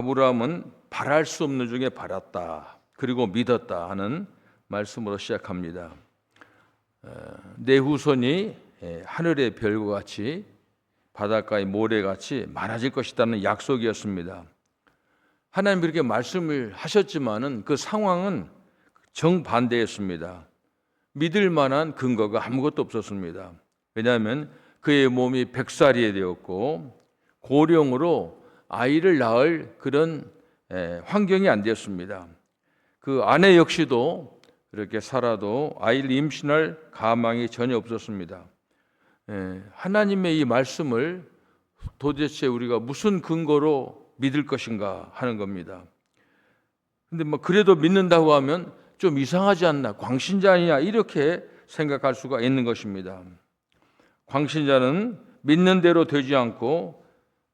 아브라함은 바랄 수 없는 중에 바랐다. 그리고 믿었다 하는 말씀으로 시작합니다. 내 후손이 하늘의 별과 같이 바닷가의 모래같이 많아질 것이라는 약속이었습니다. 하나님 그렇게 말씀을 하셨지만은 그 상황은 정반대였습니다. 믿을 만한 근거가 아무것도 없었습니다. 왜냐하면 그의 몸이 100살이 되었고 고령으로 아이를 낳을 그런 환경이 안 되었습니다. 그 아내 역시도 이렇게 살아도 아이를 임신할 가망이 전혀 없었습니다. 하나님의 이 말씀을 도대체 우리가 무슨 근거로 믿을 것인가 하는 겁니다. 근데 그래도 믿는다고 하면 좀 이상하지 않나, 광신자냐 이렇게 생각할 수가 있는 것입니다. 광신자는 믿는 대로 되지 않고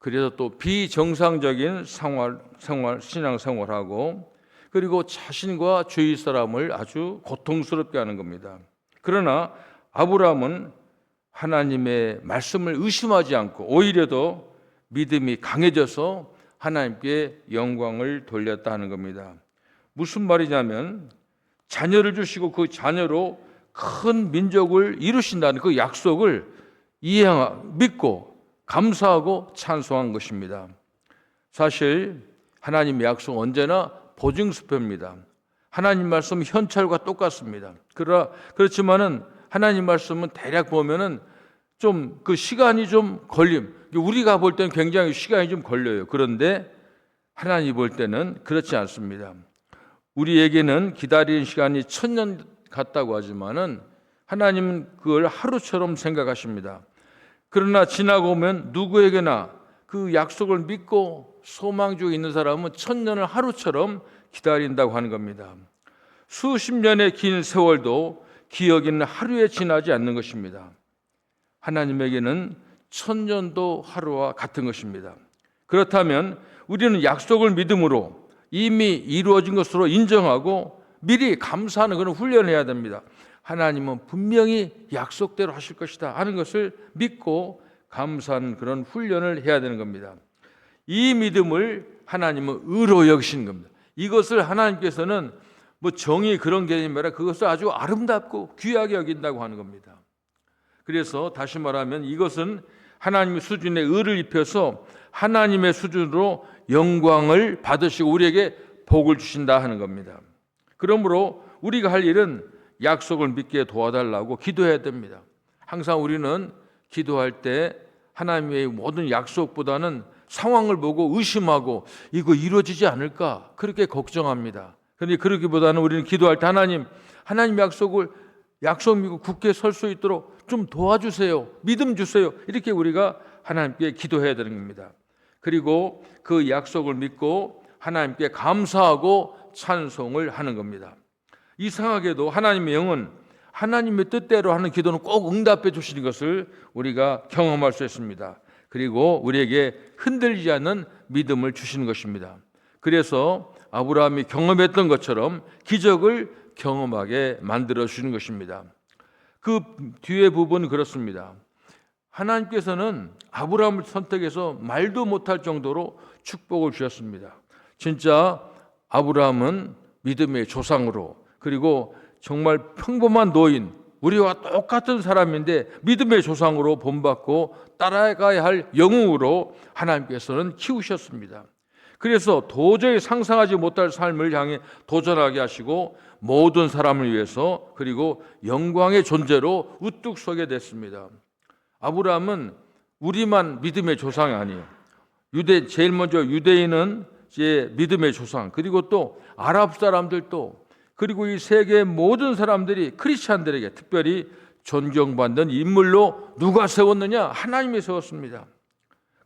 그래서 또 비정상적인 신앙생활하고 그리고 자신과 주위 사람을 아주 고통스럽게 하는 겁니다. 그러나 아브라함은 하나님의 말씀을 의심하지 않고 오히려 더 믿음이 강해져서 하나님께 영광을 돌렸다 하는 겁니다. 무슨 말이냐면 자녀를 주시고 그 자녀로 큰 민족을 이루신다는 그 약속을 믿고 감사하고 찬송한 것입니다. 사실 하나님의 약속은 언제나 보증수표입니다. 하나님 말씀 현찰과 똑같습니다. 그렇지만은 하나님 말씀은 대략 보면은 좀 그 시간이 좀 우리가 볼 때는 굉장히 시간이 좀 걸려요. 그런데 하나님 볼 때는 그렇지 않습니다. 우리에게는 기다리는 시간이 1000년 같다고 하지만은 하나님은 그걸 하루처럼 생각하십니다. 그러나 지나고 오면 누구에게나 그 약속을 믿고 소망 중에 있는 사람은 1000년을 하루처럼 기다린다고 하는 겁니다. 수십 년의 긴 세월도 기억에는 하루에 지나지 않는 것입니다. 하나님에게는 1000년도 하루와 같은 것입니다. 그렇다면 우리는 약속을 믿음으로 이미 이루어진 것으로 인정하고 미리 감사하는 그런 훈련을 해야 됩니다. 하나님은 분명히 약속대로 하실 것이다 하는 것을 믿고 감사하는 그런 훈련을 해야 되는 겁니다. 이 믿음을 하나님은 의로 여기시는 겁니다. 이것을 하나님께서는 정의 그런 개념이 아니라 그것을 아주 아름답고 귀하게 여긴다고 하는 겁니다. 그래서 다시 말하면 이것은 하나님의 수준의 의를 입혀서 하나님의 수준으로 영광을 받으시고 우리에게 복을 주신다 하는 겁니다. 그러므로 우리가 할 일은 약속을 믿게 도와달라고 기도해야 됩니다. 항상 우리는 기도할 때 하나님의 모든 약속보다는 상황을 보고 의심하고 이거 이루어지지 않을까 그렇게 걱정합니다. 그런데 그러기보다는 우리는 기도할 때 하나님 약속 믿고 굳게 설 수 있도록 좀 도와주세요. 믿음 주세요. 이렇게 우리가 하나님께 기도해야 되는 겁니다. 그리고 그 약속을 믿고 하나님께 감사하고 찬송을 하는 겁니다. 이상하게도 하나님의 영은 하나님의 뜻대로 하는 기도는 꼭 응답해 주시는 것을 우리가 경험할 수 있습니다. 그리고 우리에게 흔들리지 않는 믿음을 주시는 것입니다. 그래서 아브라함이 경험했던 것처럼 기적을 경험하게 만들어 주시는 것입니다. 그 뒤에 부분은 그렇습니다. 하나님께서는 아브라함을 선택해서 말도 못할 정도로 축복을 주셨습니다. 진짜 아브라함은 믿음의 조상으로 그리고 정말 평범한 노인, 우리와 똑같은 사람인데 믿음의 조상으로 본받고 따라가야 할 영웅으로 하나님께서는 키우셨습니다. 그래서 도저히 상상하지 못할 삶을 향해 도전하게 하시고 모든 사람을 위해서 그리고 영광의 존재로 우뚝 서게 됐습니다. 아브라함은 우리만 믿음의 조상이 아니에요. 제일 먼저 유대인은 이제 믿음의 조상, 그리고 또 아랍 사람들도 그리고 이 세계의 모든 사람들이 크리스찬들에게 특별히 존경받는 인물로 누가 세웠느냐? 하나님이 세웠습니다.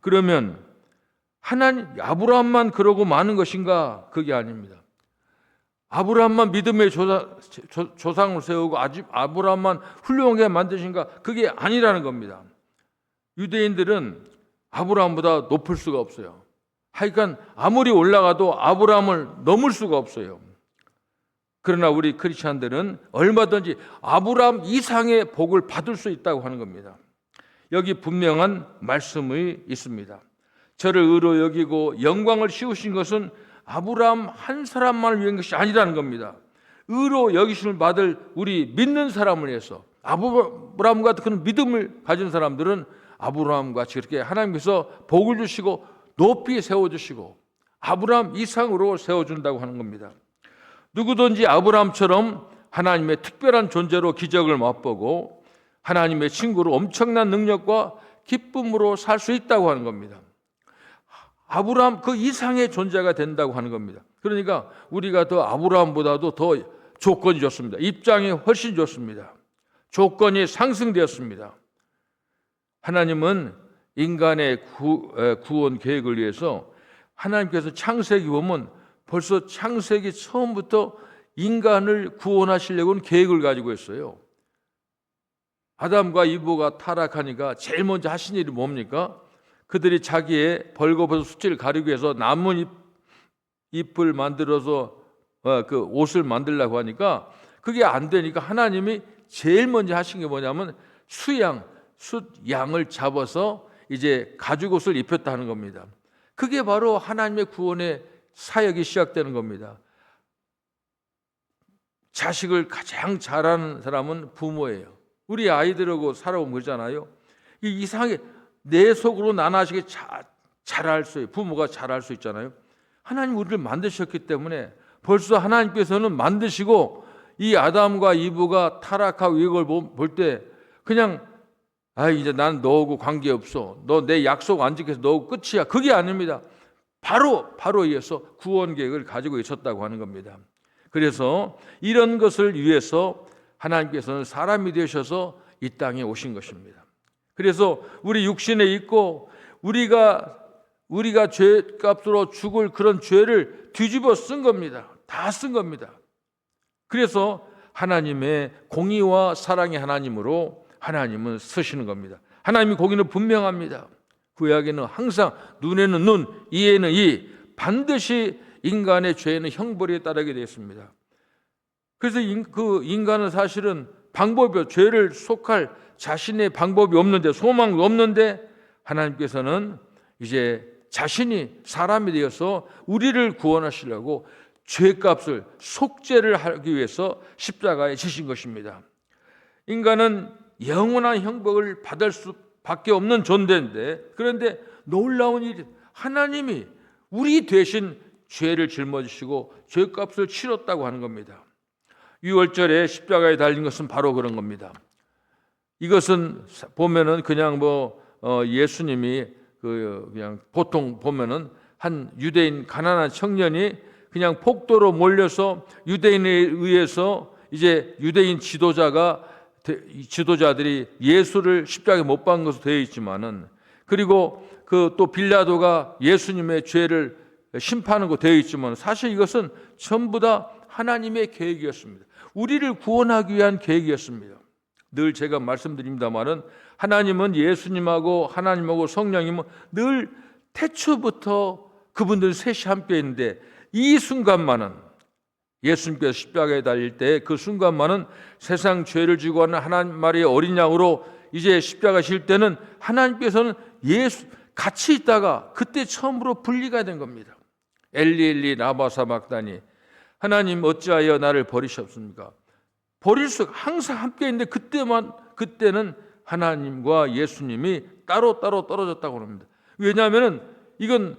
그러면 아브라함만 그러고 마는 것인가? 그게 아닙니다. 아브라함만 믿음의 조상을 세우고 아브라함만 훌륭하게 만드신가? 그게 아니라는 겁니다. 유대인들은 아브라함보다 높을 수가 없어요. 하여간 아무리 올라가도 아브라함을 넘을 수가 없어요. 그러나 우리 크리스찬들은 얼마든지 아브라함 이상의 복을 받을 수 있다고 하는 겁니다. 여기 분명한 말씀이 있습니다. 저를 의로 여기고 영광을 씌우신 것은 아브라함 한 사람만을 위한 것이 아니라는 겁니다. 의로 여기심을 받을 우리 믿는 사람을 위해서, 아브라함 같은 그런 믿음을 가진 사람들은 아브라함 같이 그렇게 하나님께서 복을 주시고 높이 세워주시고 아브라함 이상으로 세워준다고 하는 겁니다. 누구든지 아브라함처럼 하나님의 특별한 존재로 기적을 맛보고 하나님의 친구로 엄청난 능력과 기쁨으로 살 수 있다고 하는 겁니다. 아브라함 그 이상의 존재가 된다고 하는 겁니다. 그러니까 우리가 더 아브라함보다도 더 조건이 좋습니다. 입장이 훨씬 좋습니다. 조건이 상승되었습니다. 하나님은 인간의 구원 계획을 위해서 하나님께서 창세기 보면 벌써 창세기 처음부터 인간을 구원하시려고는 계획을 가지고 있어요. 아담과 이브가 타락하니까 제일 먼저 하신 일이 뭡니까? 그들이 자기의 벌거벗은 수치를 가리기 위해서 나뭇잎을 만들어서 그 옷을 만들려고 하니까 그게 안 되니까 하나님이 제일 먼저 하신 게 뭐냐면 숫양을 잡아서 이제 가죽옷을 입혔다는 겁니다. 그게 바로 하나님의 구원의 사역이 시작되는 겁니다. 자식을 가장 잘하는 사람은 부모예요. 우리 아이들하고 살아보면 그러잖아요. 이상하게 내 속으로 나나시게 잘할 수, 부모가 잘할 수 있잖아요. 하나님 우리를 만드셨기 때문에 벌써 하나님께서는 만드시고 이 아담과 이브가 타락하고 이걸 볼 때 그냥 이제 난 너하고 관계없어. 너 내 약속 안 지켜서 너하고 끝이야. 그게 아닙니다. 바로 이어서 구원 계획을 가지고 있었다고 하는 겁니다. 그래서 이런 것을 위해서 하나님께서는 사람이 되셔서 이 땅에 오신 것입니다. 그래서 우리 육신에 있고 우리가 죄값으로 죽을 그런 죄를 뒤집어 쓴 겁니다. 다 쓴 겁니다. 그래서 하나님의 공의와 사랑의 하나님으로 하나님은 쓰시는 겁니다. 하나님의 공의는 분명합니다. 구약에는 항상 눈에는 눈, 이에는 이, 반드시 인간의 죄는 형벌에 따르게 되어 있습니다. 그래서 그 인간은 사실은 죄를 속할 자신의 방법이 없는데, 소망도 없는데 하나님께서는 이제 자신이 사람이 되어서 우리를 구원하시려고 죄값을 속죄를 하기 위해서 십자가에 지신 것입니다. 인간은 영원한 형벌을 받을 수밖에 없는 존재인데, 그런데 놀라운 일이 하나님이 우리 대신 죄를 짊어지시고 죄값을 치렀다고 하는 겁니다. 6월절에 십자가에 달린 것은 바로 그런 겁니다. 이것은 보면은 그냥 예수님이 그냥 보통 보면은 한 유대인 가난한 청년이 그냥 폭도로 몰려서 유대인에 의해서 이제 유대인 지도자들이 예수를 십자가에 못 박은 것으로 되어 있지만은, 그리고 그 또 빌라도가 예수님의 죄를 심판하는 거 되어 있지만, 사실 이것은 전부 다 하나님의 계획이었습니다. 우리를 구원하기 위한 계획이었습니다. 늘 제가 말씀드립니다만은 하나님은 예수님하고 하나님하고 성령님은 늘 태초부터 그분들 셋이 함께 있는데, 이 순간만은 예수님께서 십자가에 달릴 때 그 순간만은 세상 죄를 지고 하는 하나님의 어린 양으로 이제 십자가 실 때는 하나님께서는 같이 있다가 그때 처음으로 분리가 된 겁니다. 엘리 엘리 라마 사박다니, 하나님 어찌하여 나를 버리셨습니까? 버릴 수 항상 함께 있는데 그때는 하나님과 예수님이 따로 떨어졌다고 합니다. 왜냐하면 이건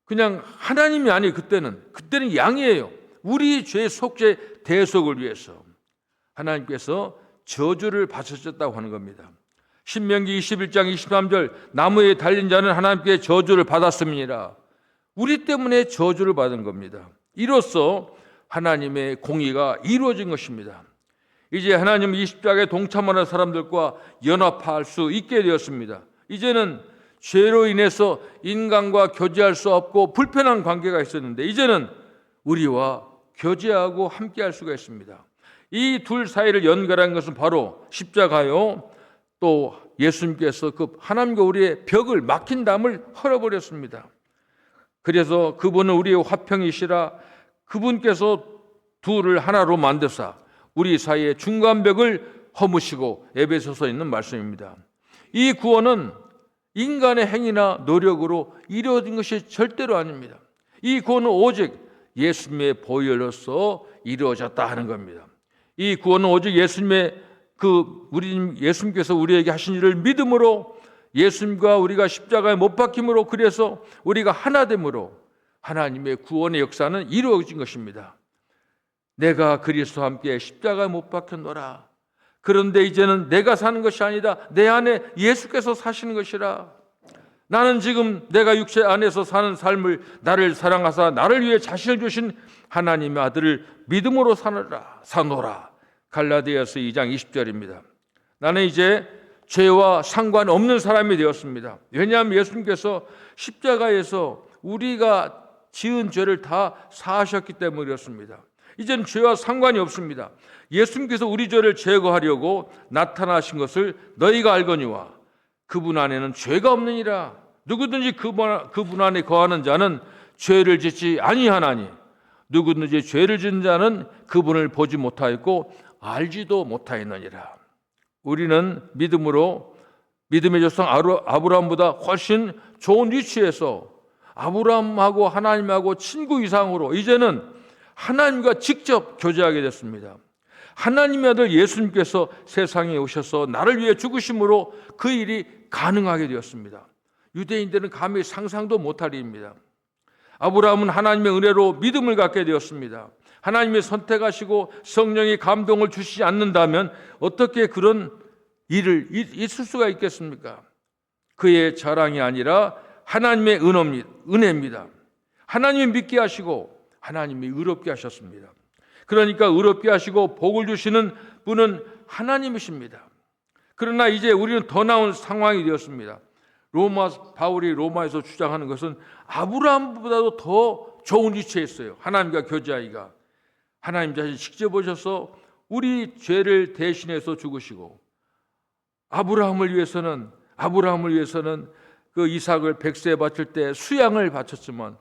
그냥 하나님이 아니에요. 그때는 양이에요. 우리 죄 속죄 대속을 위해서 하나님께서 저주를 받으셨다고 하는 겁니다. 신명기 21장 23절, 나무에 달린 자는 하나님께 저주를 받았음이니라. 우리 때문에 저주를 받은 겁니다. 이로써 하나님의 공의가 이루어진 것입니다. 이제 하나님은 이 십자가에 동참하는 사람들과 연합할 수 있게 되었습니다. 이제는 죄로 인해서 인간과 교제할 수 없고 불편한 관계가 있었는데, 이제는 우리와 교제하고 함께할 수가 있습니다. 이 둘 사이를 연결한 것은 바로 십자가요, 또 예수님께서 그 하나님과 우리의 벽을 막힌 담을 헐어버렸습니다. 그래서 그분은 우리의 화평이시라, 그분께서 둘을 하나로 만드사 우리 사이의 중간벽을 허무시고, 에베소서에 있는 말씀입니다. 이 구원은 인간의 행위나 노력으로 이루어진 것이 절대로 아닙니다. 이 구원은 오직 예수님의 보혈로서 이루어졌다 하는 겁니다. 이 구원은 오직 예수님께서 우리에게 하신 일을 믿음으로, 예수님과 우리가 십자가에 못 박힘으로, 그래서 우리가 하나됨으로 하나님의 구원의 역사는 이루어진 것입니다. 내가 그리스도와 함께 십자가에 못 박혔노라. 그런데 이제는 내가 사는 것이 아니다. 내 안에 예수께서 사시는 것이라. 나는 지금 내가 육체 안에서 사는 삶을 나를 사랑하사 나를 위해 자신을 주신 하나님의 아들을 믿음으로 사노라. 갈라디아서 2장 20절입니다. 나는 이제 죄와 상관없는 사람이 되었습니다. 왜냐하면 예수님께서 십자가에서 우리가 지은 죄를 다 사하셨기 때문에 그렇습니다. 이제는 죄와 상관이 없습니다. 예수님께서 우리 죄를 제거하려고 나타나신 것을 너희가 알거니와 그분 안에는 죄가 없느니라. 누구든지 그분 안에 거하는 자는 죄를 짓지 아니하나니 누구든지 죄를 짓는 자는 그분을 보지 못하였고 알지도 못하였느니라. 우리는 믿음의 조상 아브라함보다 훨씬 좋은 위치에서 아브라함하고 하나님하고 친구 이상으로 이제는 하나님과 직접 교제하게 됐습니다. 하나님의 아들 예수님께서 세상에 오셔서 나를 위해 죽으심으로 그 일이 가능하게 되었습니다. 유대인들은 감히 상상도 못할 일입니다. 아브라함은 하나님의 은혜로 믿음을 갖게 되었습니다. 하나님이 선택하시고 성령의 감동을 주시지 않는다면 어떻게 그런 일을 있을 수가 있겠습니까? 그의 자랑이 아니라 하나님의 은혜입니다. 하나님이 믿게 하시고 하나님이 의롭게 하셨습니다. 그러니까 의롭게 하시고 복을 주시는 분은 하나님이십니다. 그러나 이제 우리는 더 나은 상황이 되었습니다. 바울이 로마에서 주장하는 것은 아브라함보다도 더 좋은 위치에 있어요. 하나님과 교제하기가. 하나님 자신 직접 오셔서 우리 죄를 대신해서 죽으시고 아브라함을 위해서는 그 이삭을 백세에 바칠 때 수양을 바쳤지만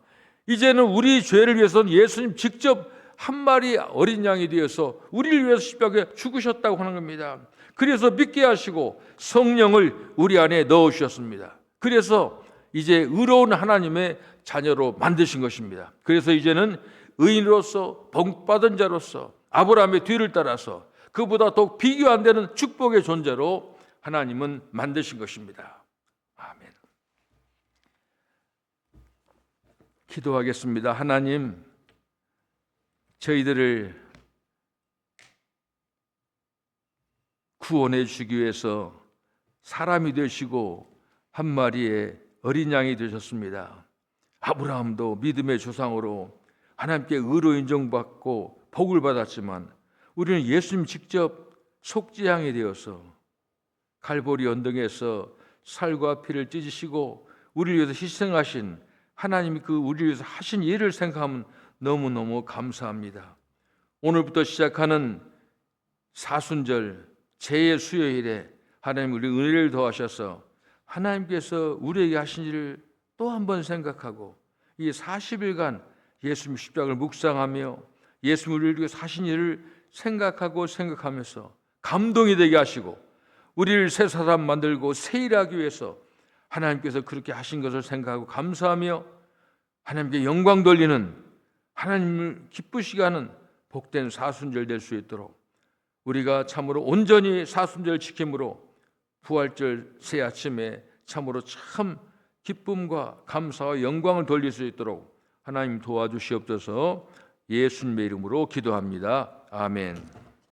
이제는 우리 죄를 위해서는 예수님 직접 한 마리 어린 양이 되어서 우리를 위해서 십자가에 죽으셨다고 하는 겁니다. 그래서 믿게 하시고 성령을 우리 안에 넣으셨습니다. 그래서 이제 의로운 하나님의 자녀로 만드신 것입니다. 그래서 이제는 의인으로서 복받은 자로서 아브라함의 뒤를 따라서 그보다 더 비교 안 되는 축복의 존재로 하나님은 만드신 것입니다. 아멘. 기도하겠습니다. 하나님, 저희들을 구원해 주시기 위해서 사람이 되시고 한 마리의 어린 양이 되셨습니다. 아브라함도 믿음의 조상으로 하나님께 의로 인정받고 복을 받았지만 우리는 예수님 직접 속죄양이 되어서 갈보리 언덕에서 살과 피를 찢으시고 우리를 위해서 희생하신 하나님이 그 우리를 위해서 하신 일을 생각하면 너무너무 감사합니다. 오늘부터 시작하는 사순절 제의 수요일에 하나님 우리 은혜를 더하셔서 하나님께서 우리에게 하신 일을 또 한 번 생각하고 이 40일간 예수님 십자가를 묵상하며 예수님 우리를 위해서 하신 일을 생각하면서 감동이 되게 하시고 우리를 새 사람 만들고 새 일하기 위해서 하나님께서 그렇게 하신 것을 생각하고 감사하며 하나님께 영광 돌리는, 하나님을 기쁘시게 하는 복된 사순절 될 수 있도록 우리가 참으로 온전히 사순절 지킴으로 부활절 새 아침에 참으로 참 기쁨과 감사와 영광을 돌릴 수 있도록 하나님 도와주시옵소서. 예수님의 이름으로 기도합니다. 아멘.